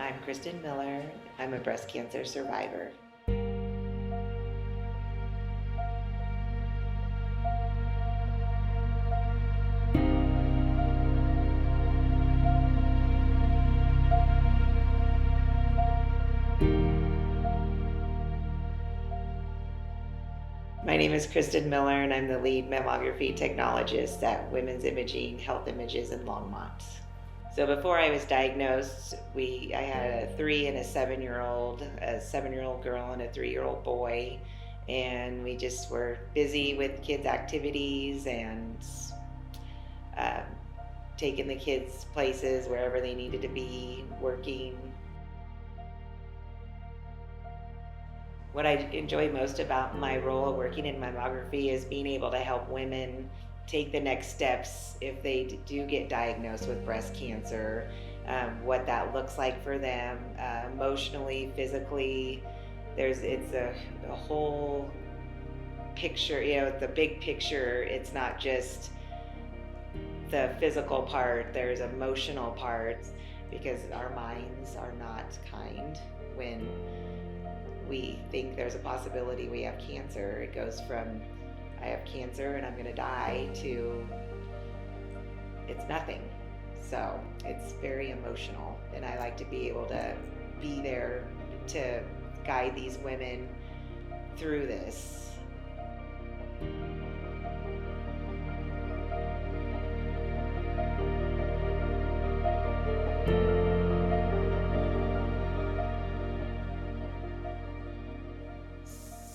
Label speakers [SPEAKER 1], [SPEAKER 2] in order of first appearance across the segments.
[SPEAKER 1] I'm Kristin Miller. I'm a breast cancer survivor. My name is Kristin Miller, and I'm the lead mammography technologist at Women's Imaging Health Images in Longmont. So before I was diagnosed, I had a 3 and a 7-year-old, a 7-year-old girl and a 3-year-old boy, and we just were busy with kids' activities and uh, taking the kids places wherever they needed to be, working. What I enjoy most about my role of working in mammography is being able to help women take the next steps if they do get diagnosed with breast cancer, what that looks like for them, emotionally, physically. It's a whole picture, the big picture. It's not just the physical part, there's emotional parts, because our minds are not kind when we think there's a possibility we have cancer. It goes from, I have cancer and I'm going to die, to it's nothing. So it's very emotional, and I like to be able to be there to guide these women through this.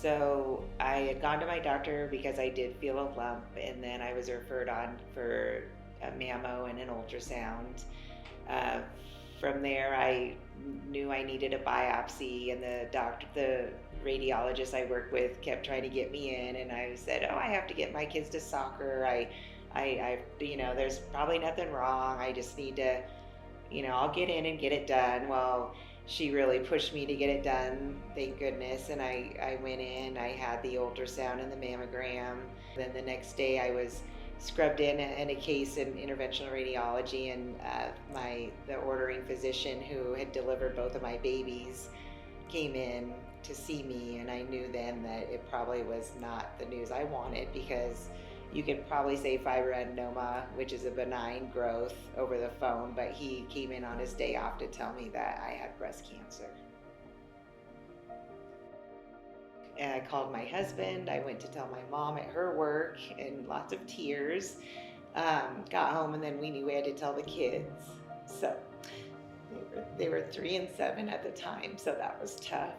[SPEAKER 1] So I had gone to my doctor because I did feel a lump, and then I was referred on for a mammo and an ultrasound. Uh, from there, I knew I needed a biopsy, and the radiologist I work with kept trying to get me in, and I said, "Oh, I have to get my kids to soccer. There's probably nothing wrong. I just need to, I'll get in and get it done." Well, she really pushed me to get it done, thank goodness. And I went in, I had the ultrasound and the mammogram. Then the next day I was scrubbed in a case in interventional radiology, and the ordering physician who had delivered both of my babies came in to see me, and I knew then that it probably was not the news I wanted, because you can probably say fibroadenoma, which is a benign growth, over the phone, but he came in on his day off to tell me that I had breast cancer. And I called my husband. I went to tell my mom at her work in lots of tears. Got home, and then we knew we had to tell the kids. So they were 3 and 7 at the time, so that was tough.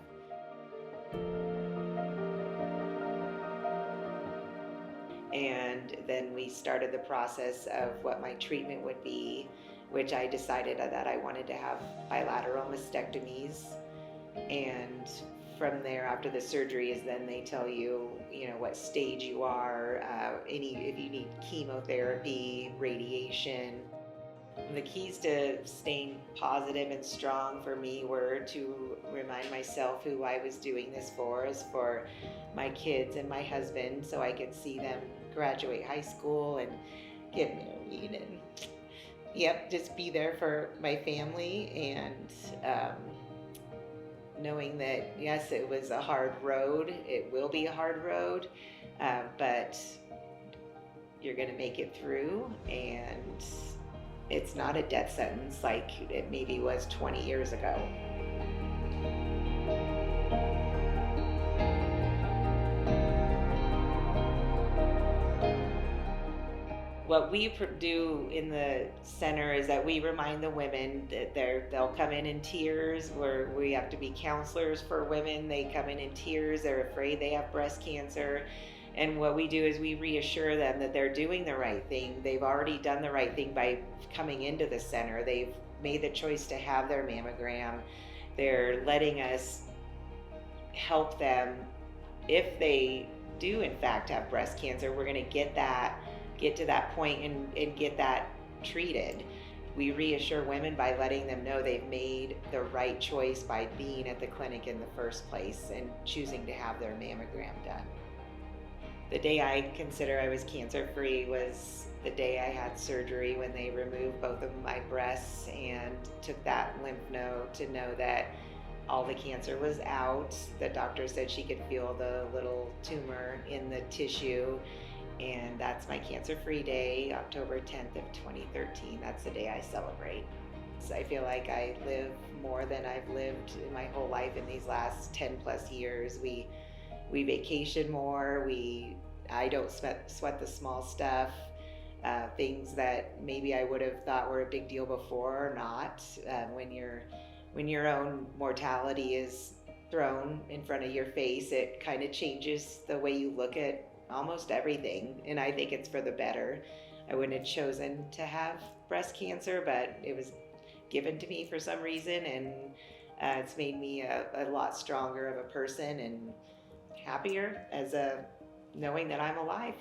[SPEAKER 1] And then we started the process of what my treatment would be, which I decided that I wanted to have bilateral mastectomies. And from there, after the surgery, is then they tell you, what stage you are, if you need chemotherapy, radiation. The keys to staying positive and strong for me were to remind myself who I was doing this for, is for my kids and my husband, so I could see them graduate high school and get married, and just be there for my family. And knowing that, yes, it was a hard road, it will be a hard road, but you're going to make it through, and it's not a death sentence like it maybe was 20 years ago. What we do in the center is that we remind the women that they'll come in tears, where we have to be counselors for women. They come in tears, they're afraid they have breast cancer. And what we do is we reassure them that they're doing the right thing. They've already done the right thing by coming into the center. They've made the choice to have their mammogram. They're letting us help them. If they do in fact have breast cancer, we're going to get to that point and get that treated. We reassure women by letting them know they've made the right choice by being at the clinic in the first place and choosing to have their mammogram done. The day I consider I was cancer free was the day I had surgery, when they removed both of my breasts and took that lymph node to know that all the cancer was out. The doctor said she could feel the little tumor in the tissue, and that's my cancer free day, October 10th of 2013. That's the day I celebrate. So I feel like I live more than I've lived in my whole life in these last 10 plus years. We vacation more. I don't sweat the small stuff. Things that maybe I would have thought were a big deal before or not. When your own mortality is thrown in front of your face, it kind of changes the way you look at almost everything. And I think it's for the better. I wouldn't have chosen to have breast cancer, but it was given to me for some reason, and it's made me a lot stronger of a person and happier as a knowing that I'm alive.